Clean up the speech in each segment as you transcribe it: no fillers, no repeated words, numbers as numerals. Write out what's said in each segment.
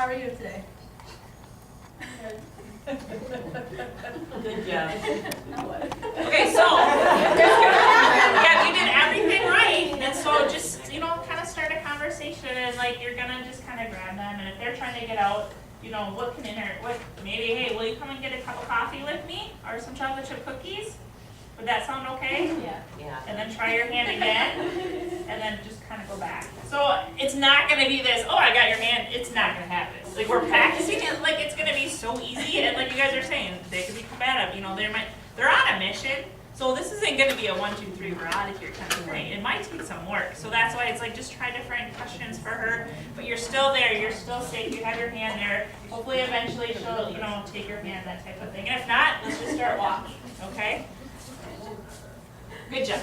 How are you today? Good job. Okay, so yeah, you did everything right, and so just kind of start a conversation, and like you're gonna just kind of grab them, and if they're trying to get out, what can maybe, hey, will you come and get a cup of coffee with me or some chocolate chip cookies? Would that sound okay? Yeah. Yeah. And then try your hand again, and then just kind of go back. So it's not going to be this, oh, I got your hand. It's not going to happen. Like, we're practicing it like it's going to be so easy, and like you guys are saying, they could be combative. They're on a mission. So this isn't going to be a 1, 2, 3, we're out of here kind of thing. It might take some work. So that's why it's like just try different questions for her. But you're still there. You're still safe. You have your hand there. Hopefully, eventually, she'll, take your hand, that type of thing. And if not, let's just start walking. Okay? Good job.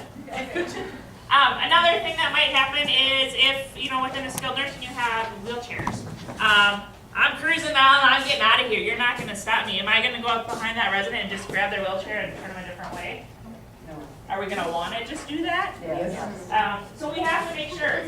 Another thing that might happen is if, within a skilled nursing you have wheelchairs. I'm cruising down, I'm getting out of here. You're not going to stop me. Am I going to go up behind that resident and just grab their wheelchair and turn them a different way? No. Are we going to want to just do that? Yes. So we have to make sure,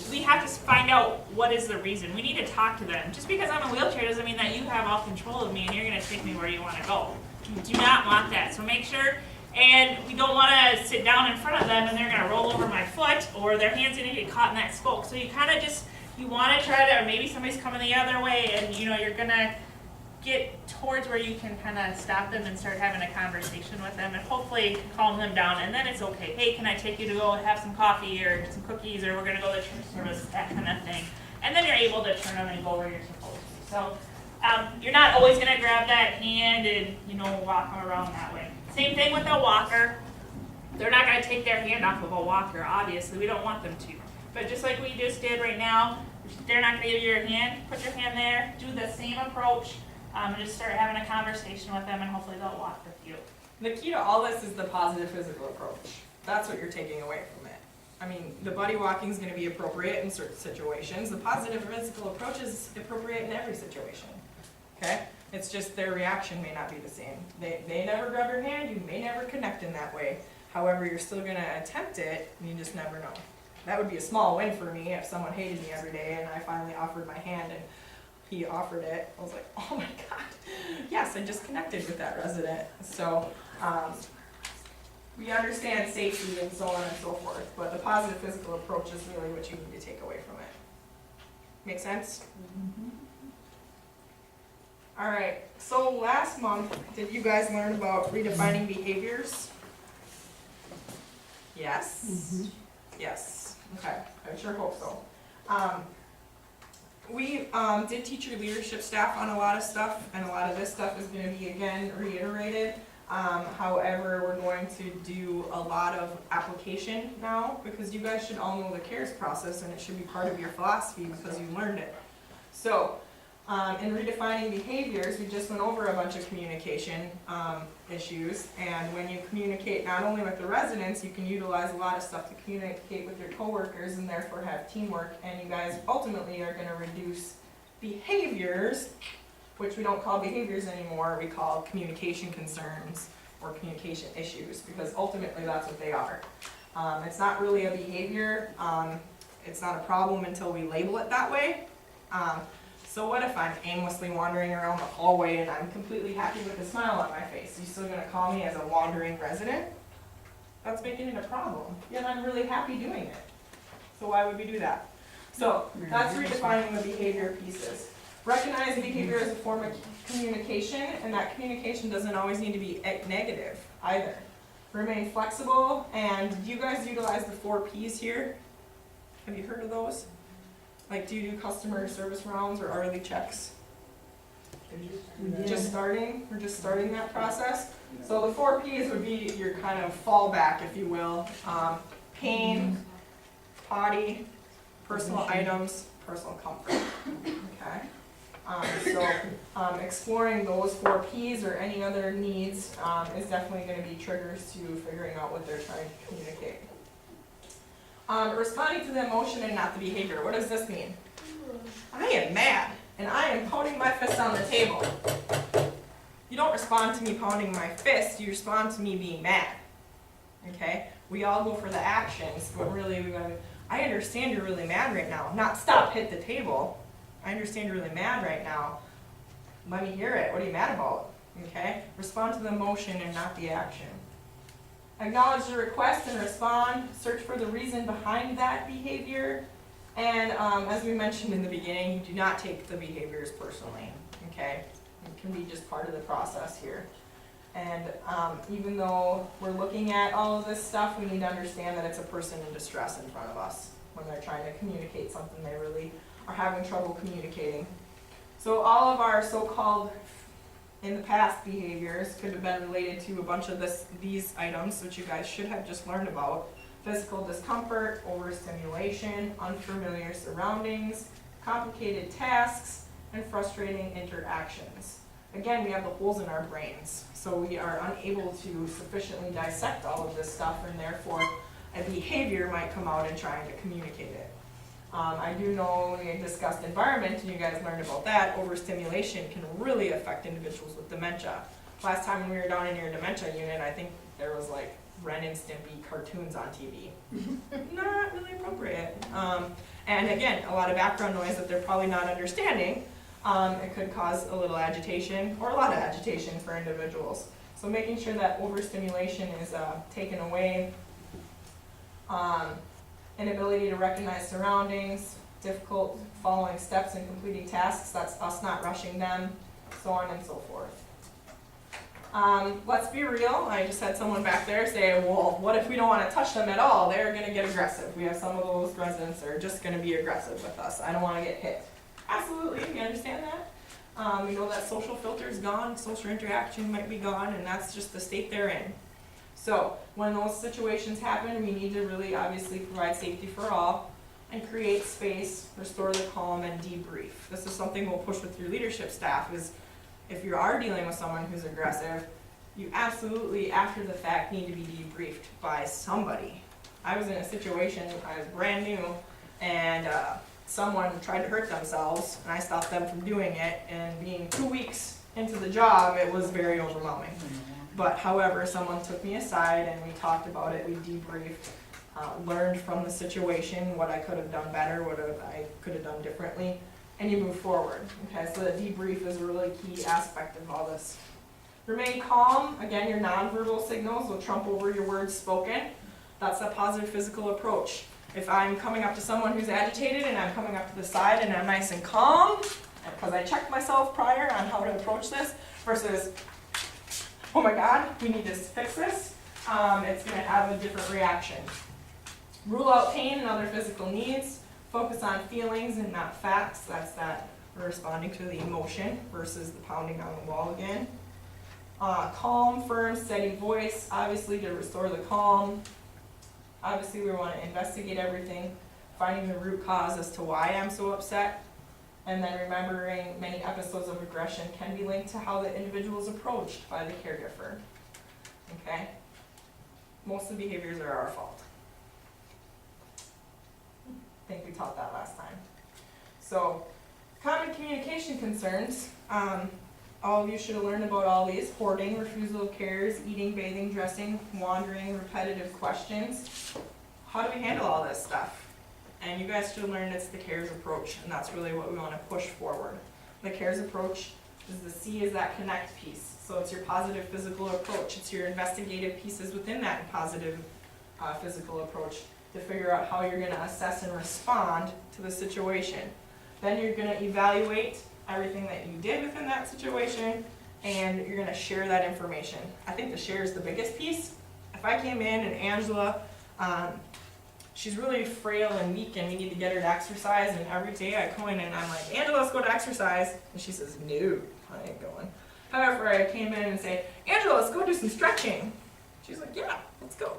we have to find out what is the reason. We need to talk to them. Just because I'm in a wheelchair doesn't mean that you have all control of me and you're going to take me where you want to go. You do not want that. So make sure. And we don't want to sit down in front of them and they're going to roll over my foot or their hand's going to get caught in that spoke. So you kind of you want to try to, or maybe somebody's coming the other way and you're going to get towards where you can kind of stop them and start having a conversation with them and hopefully calm them down. And then it's okay. Hey, can I take you to go have some coffee or some cookies, or we're going to go to church service, that kind of thing. And then you're able to turn them and go where you're supposed to. So you're not always going to grab that hand and, walk them around that way. Same thing with a walker. They're not going to take their hand off of a walker, obviously. We don't want them to. But just like we just did right now, they're not going to give you your hand. Put your hand there. Do the same approach. And just start having a conversation with them, and hopefully they'll walk with you. The key to all this is the positive physical approach. That's what you're taking away from it. I mean, the buddy walking is going to be appropriate in certain situations. The positive physical approach is appropriate in every situation. Okay? It's just their reaction may not be the same. They never grab your hand, you may never connect in that way. However, you're still going to attempt it, and you just never know. That would be a small win for me if someone hated me every day and I finally offered my hand and he offered it. I was like, oh my God, yes, I just connected with that resident. So we understand safety and so on and so forth, but the positive physical approach is really what you need to take away from it. Make sense? Mm-hmm. All right, so last month, did you guys learn about redefining behaviors? Yes? Mm-hmm. Yes, okay, I sure hope so. We did teach your leadership staff on a lot of stuff, and a lot of this stuff is going to be, again, reiterated. However, we're going to do a lot of application now, because you guys should all know the CARES process, and it should be part of your philosophy because you learned it. So, in redefining behaviors, we just went over a bunch of communication issues, and when you communicate not only with the residents, you can utilize a lot of stuff to communicate with your coworkers and therefore have teamwork, and you guys ultimately are going to reduce behaviors, which we don't call behaviors anymore, we call communication concerns or communication issues, because ultimately that's what they are. It's not really a behavior, it's not a problem until we label it that way. So what if I'm aimlessly wandering around the hallway and I'm completely happy with a smile on my face? You still going to call me as a wandering resident? That's making it a problem. Yet I'm really happy doing it. So why would we do that? So that's redefining the behavior pieces. Recognize behavior as a form of communication, and that communication doesn't always need to be negative either. Remain flexible, and do you guys utilize the 4 Ps here? Have you heard of those? Like, do you do customer service rounds or hourly checks? Just starting? We're just starting that process. So the 4 Ps would be your kind of fallback, if you will. Pain, potty, personal items, personal comfort. Okay. So exploring those 4 Ps or any other needs is definitely going to be triggers to figuring out what they're trying to communicate. Responding to the emotion and not the behavior. What does this mean? I am mad, and I am pounding my fist on the table. You don't respond to me pounding my fist, you respond to me being mad. Okay? We all go for the actions, but really we gotta, I understand you're really mad right now. Not stop, hit the table. I understand you're really mad right now. Let me hear it. What are you mad about? Okay? Respond to the emotion and not the action. Acknowledge the request and respond. Search for the reason behind that behavior. And as we mentioned in the beginning, you do not take the behaviors personally. Okay? It can be just part of the process here. And even though we're looking at all of this stuff, we need to understand that it's a person in distress in front of us when they're trying to communicate something they really are having trouble communicating. So all of our so-called in the past behaviors could have been related to a bunch of these items, which you guys should have just learned about. Physical discomfort, overstimulation, unfamiliar surroundings, complicated tasks, and frustrating interactions. Again, we have the holes in our brains, so we are unable to sufficiently dissect all of this stuff, and therefore a behavior might come out in trying to communicate it. I do know when we discussed environment, and you guys learned about that, overstimulation can really affect individuals with dementia. Last time when we were down in your dementia unit, I think there was like Ren and Stimpy cartoons on TV. Not really appropriate. And again, a lot of background noise that they're probably not understanding. It could cause a little agitation or a lot of agitation for individuals. So making sure that overstimulation is taken away. Inability to recognize surroundings, difficult following steps and completing tasks, that's us not rushing them, so on and so forth. Let's be real, I just had someone back there say, well, what if we don't want to touch them at all? They're going to get aggressive. We have some of those residents that are just going to be aggressive with us. I don't want to get hit. Absolutely, we understand that. We know that social filter is gone, social interaction might be gone, and that's just the state they're in. So when those situations happen, we need to really obviously provide safety for all and create space, restore the calm, and debrief. This is something we'll push with your leadership staff is if you are dealing with someone who's aggressive, you absolutely, after the fact, need to be debriefed by somebody. I was in a situation, I was brand new, and someone tried to hurt themselves, and I stopped them from doing it, and being 2 weeks into the job, it was very overwhelming. But however, someone took me aside and we talked about it, we debriefed, learned from the situation, what I could have done better, what I could have done differently, and you move forward. Okay, so the debrief is a really key aspect of all this. Remain calm. Again, your nonverbal signals will trump over your words spoken. That's a positive physical approach. If I'm coming up to someone who's agitated and I'm coming up to the side and I'm nice and calm, because I checked myself prior on how to approach this, versus oh my God, we need to fix this, it's going to have a different reaction. Rule out pain and other physical needs. Focus on feelings and not facts. That's that we're responding to the emotion versus the pounding on the wall again. Calm, firm, steady voice, obviously to restore the calm. Obviously we want to investigate everything, finding the root cause as to why I'm so upset. And then remembering many episodes of aggression can be linked to how the individual is approached by the caregiver. Okay? Most of the behaviors are our fault. I think we taught that last time. So, common communication concerns. All of you should have learned about all these. Hoarding, refusal of cares, eating, bathing, dressing, wandering, repetitive questions. How do we handle all this stuff? And you guys should learn it's the CARES approach, and that's really what we want to push forward. The CARES approach is the C is that connect piece. So it's your positive physical approach. It's your investigative pieces within that positive physical approach to figure out how you're going to assess and respond to the situation. Then you're going to evaluate everything that you did within that situation, and you're going to share that information. I think the share is the biggest piece. If I came in and Angela, she's really frail and weak and we need to get her to exercise, and every day I come in and I'm like, Angela, let's go to exercise. And she says, no, I ain't going. However, I came in and say, Angela, let's go do some stretching. She's like, yeah, let's go.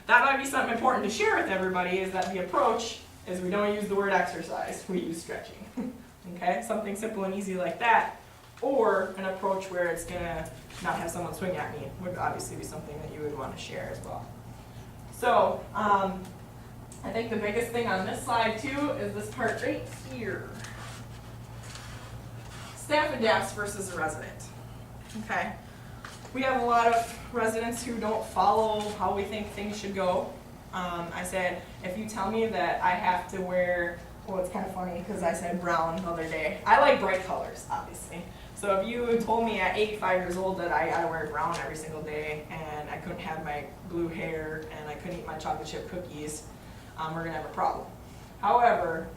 That might be something important to share with everybody, is that the approach is we don't use the word exercise, we use stretching. Okay, something simple and easy like that. Or an approach where it's gonna not have someone swing at me would obviously be something that you would want to share as well. So, I think the biggest thing on this slide too is this part right here. Staff adapts versus a resident. Okay. We have a lot of residents who don't follow how we think things should go. I said, if you tell me that I have to wear well, it's kind of funny because I said brown the other day. I like bright colors, obviously. So if you told me at 85 years old that I gotta wear brown every single day and I couldn't have my blue hair and I couldn't eat my chocolate chip cookies, we're gonna have a problem. However,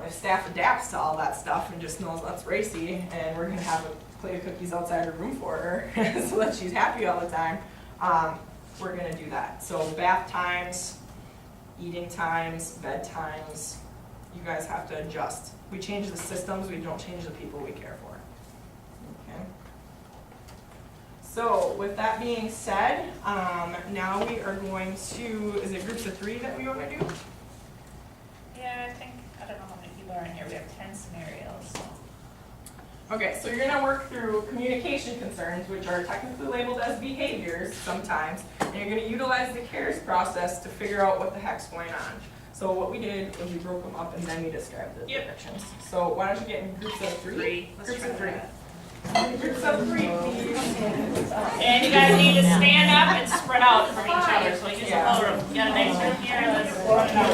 if staff adapts to all that stuff and just knows that's racy and we're gonna have a plate of cookies outside her room for her so that she's happy all the time, we're gonna do that. So bath times, eating times, bed times, you guys have to adjust. We change the systems, we don't change the people we care for. Okay. So with that being said, now we are going to, is it groups of 3 that we want to do? Yeah, I don't know how many people are in here, we have 10 scenarios, so. Okay, so you're gonna work through communication concerns, which are technically labeled as behaviors sometimes, and you're gonna utilize the CARES process to figure out what the heck's going on. So what we did was we broke them up and then we described the directions. So why don't you get in groups of 3? Let's Groups try of 3. that. Groups of 3, please. And you guys need to stand up and spread out from each other, so you use the whole room. You got a nice room here, let's spread it out.